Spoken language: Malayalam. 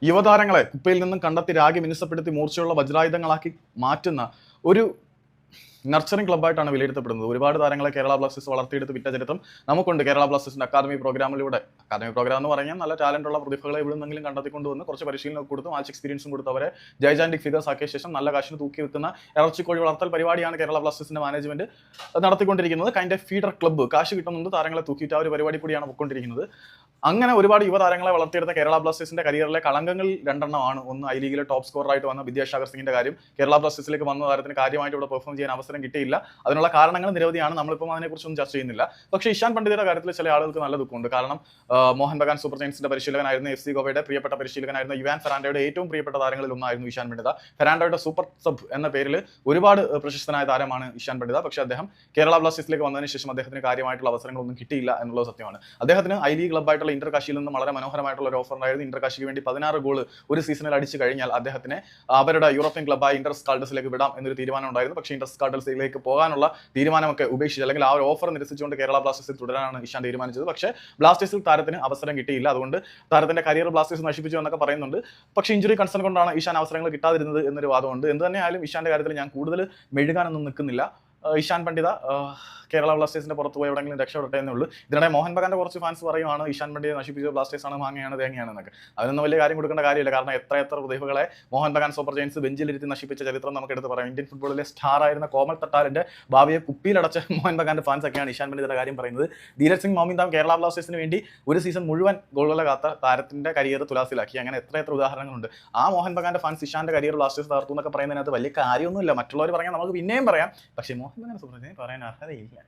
യുവതാരങ്ങളെ കുപ്പയിൽ നിന്നും കണ്ടെത്തി രാഗി മിനുസപ്പെടുത്തി മൂർച്ചയുള്ള വജ്രായുധങ്ങളാക്കി മാറ്റുന്ന ഒരു നർച്ചറിംഗ് ക്ലബ്ബായിട്ടാണ് വിലയിരുത്തപ്പെടുന്നത്. ഒരുപാട് താരങ്ങളെ കേരള ബ്ലാസ്റ്റേഴ്സ് വളർത്തിയെടുത്ത് വിറ്റ ചരിത്രം നമുക്കുണ്ട്. കേരള ബ്ലാസ്റ്റേഴ്സിന്റെ അക്കാദമി പ്രോഗ്രാമിലൂടെ, അക്കാദമി പ്രോഗ്രാം എന്ന് പറഞ്ഞാൽ നല്ല ടാലന്റുള്ള പ്രതിഭകളെ ഇവിടെ നിന്നെങ്കിലും കണ്ടെത്തിക്കൊണ്ടുവന്ന് കുറച്ച് പരിശീലനം കൊടുത്ത് മാച്ച് എക്സ്പീരിയൻസും കൊടുത്ത് അവരെ ജൈജാന്റിക് ഫിഗേഴ്സ് ആക്കിയ ശേഷം നല്ല കാശിന് തൂക്കി വെക്കുന്ന ഇറച്ചിക്കോഴി വളർത്തൽ പരിപാടിയാണ് കേരള ബ്ലാസ്റ്റേഴ്സിന്റെ മാനേജ്മെന്റ് നടത്തിക്കൊണ്ടിരിക്കുന്നത്. കൈൻഡ് ഓഫ് ഫീഡർ ക്ലബ്ബ്, കാശ് കിട്ടുന്നുണ്ട്, താരങ്ങളെ തൂക്കിയിട്ട് ആ ഒരു പരിപാടി കൂടിയാണ് പോയിക്കൊണ്ടിരിക്കുന്നത്. അങ്ങനെ ഒരുപാട് യുവതാരങ്ങളെ വളർത്തിയെടുത്ത കേരള ബ്ലാസ്റ്റേഴ്സിന്റെ കരിയറിലെ കളങ്കങ്ങളിൽ രണ്ടെണ്ണമാണ്. ഒന്ന്, ഐ ലീഗിലെ ടോപ്പ് സ്കോറായിട്ട് വന്ന വിദ്യാസാഗർ സിംഗിന്റെ കാര്യം. കേരള ബ്ലാസ്റ്റേഴ്സിലേക്ക് വന്ന താരത്തിന് കാര്യമായിട്ട് ഇവിടെ പെർഫോം ചെയ്യാൻ അവസരം കിട്ടിയില്ല. അതിനുള്ള കാരണങ്ങൾ നിരവധിയാണ്, നമ്മളിപ്പോൾ അതിനെക്കുറിച്ചൊന്നും ചർച്ച ചെയ്യുന്നില്ല. പക്ഷേ ഇഷാൻ പണ്ഡിതയുടെ കാര്യത്തിൽ ചില ആളുകൾക്ക് നല്ല ദുഃഖമുണ്ട്. കാരണം മോഹൻ ബഗാൻ സൂപ്പർ ജയൻസിന്റെ പരിശീലകനായിരുന്ന FC ഗോവയുടെ പ്രിയപ്പെട്ട പരിശീലകനായിരുന്ന യുവാൻ ഫെറാൻഡോയുടെ ഏറ്റവും പ്രിയപ്പെട്ട താരങ്ങളിൽ ഒന്നായിരുന്നു ഇഷാൻ പണ്ഡിത. ഫെറാൻഡോയുടെ സൂപ്പർ സബ് എന്ന പേരിൽ ഒരുപാട് പ്രശസ്തനായ താരമാണ് ഇഷാൻ പണ്ഡിത. പക്ഷേ അദ്ദേഹം കേരള ബ്ലാസ്റ്റേഴ്സിലേക്ക് വന്നതിന് ശേഷം അദ്ദേഹത്തിന് കാര്യമായിട്ടുള്ള അവസരങ്ങളൊന്നും കിട്ടിയില്ല എന്നുള്ളത് സത്യമാണ്. അദ്ദേഹത്തിന് ഐ ലീഗ് ക്ലബ്ബായിട്ടുള്ള ഇന്റർ കാശിയിൽ നിന്ന് വളരെ മനോഹരമായിട്ടുള്ള ഒരു ഓഫർ ഉണ്ടായിരുന്നു. ഇന്റർ കാശിക്ക് വേണ്ടി 16 ഗോൾ ഒരു സീസണിൽ അടിച്ചു കഴിഞ്ഞാൽ അദ്ദേഹത്തിനെ അവരുടെ യൂറോപ്യൻ ക്ലബ്ബായ ഇന്റർ സ്കാൾഡസിലേക്ക് വിടാം എന്നൊരു തീരുമാനം ഉണ്ടായിരുന്നു. പക്ഷേ ഇന്റർ സ്കാൾഡസിലേക്ക് പോകാനുള്ള തീരുമാനമൊക്കെ ഉപേക്ഷിച്ച്, അല്ലെങ്കിൽ ആ ഒരു ഓഫർ നിരസിച്ചുകൊണ്ട് കേരള ബ്ലാസ്റ്റേഴ്സിൽ തുടരാനാണ് ഇഷാൻ തീരുമാനിച്ചത്. പക്ഷേ ബ്ലാസ്റ്റേഴ്സിൽ താരത്തിന് അവസരം കിട്ടിയില്ല. അതുകൊണ്ട് താരത്തിന്റെ കരിയർ ബ്ലാസ്റ്റേഴ്സ് നശിപ്പിച്ചു എന്നൊക്കെ പറയുന്നുണ്ട്. പക്ഷേ ഇഞ്ചുറി കൺസേൺ കൊണ്ടാണ് ഇഷാൻ അവസരങ്ങൾ കിട്ടാതിരുന്നത് എന്നൊരു വാദമുണ്ട്. എന്ത് തന്നെയായാലും ഇഷാന്റെ കാര്യത്തിൽ ഞാൻ കൂടുതൽ മെഴുകാനൊന്നും നിൽക്കുന്നില്ല. ഇഷാൻ പണ്ഡിത കേരള ബ്ലാസ്റ്റേഴ്സിന്റെ പുറത്ത് പോയി എവിടെയെങ്കിലും രക്ഷപ്പെടട്ടെ എന്നേ ഉള്ളൂ. ഇതിനിടെ മോഹൻ ബഗാന്റെ കുറച്ച് ഫാൻസ് പറയുവാണ് ഇഷാൻ പണ്ഡിത നശിപ്പിച്ച ബ്ലാസ്റ്റേഴ്സ് ആണ്, മാങ്ങയാണ്, തേങ്ങയാണ് എന്നൊക്കെ. അതിനൊന്നും വലിയ കാര്യം കൊടുക്കേണ്ട കാര്യമില്ല. കാരണം എത്ര പ്രതിഭകളെ മോഹൻ ബഗാൻ സൂപ്പർ ജയൻസ് ബെഞ്ചിലിരുത്തി നശിപ്പിച്ച ചരിത്രം നമുക്ക് എടുത്ത് പറയാം. ഇന്ത്യൻ ഫുട്ബോളിലെ സ്റ്റാർ ആയിരുന്ന കോമൽ തട്ടാലിന്റെ ഭാവിയെ കുപ്പിയിലടച്ച മോഹൻ ബഗാന്റെ ഫാൻസ് ഒക്കെയാണ് ഇഷാൻ പണ്ഡിതയുടെ കാര്യം പറയുന്നത്. ധീരജ് സിംഗ് മോമിന്താം കേരള ബ്ലാസ്റ്റേഴ്സിന് വേണ്ടി ഒരു സീസൺ മുഴുവൻ ഗോളുകളെ കാത്ത താരത്തിന്റെ കരിയർ തുലാസിലാക്കി. അങ്ങനെ എത്ര ഉദാഹരണങ്ങളുണ്ട്. ആ മോഹൻ ബഗാന്റെ ഫാൻസ് ഇഷാന്റെ കരിയർ ബ്ലാസ്റ്റേഴ്സ് തകർത്തു എന്നൊക്കെ പറയുന്നതിനകത്ത് വലിയ കാര്യമൊന്നുമില്ല. മറ്റുള്ളവർ പറയാൻ നമുക്ക് പിന്നെയും പറയാം, പക്ഷേ മോഹൻ ബഗാൻ സൂപ്പർ ജയൻസ് പറയാൻ അർഹതയില്ല.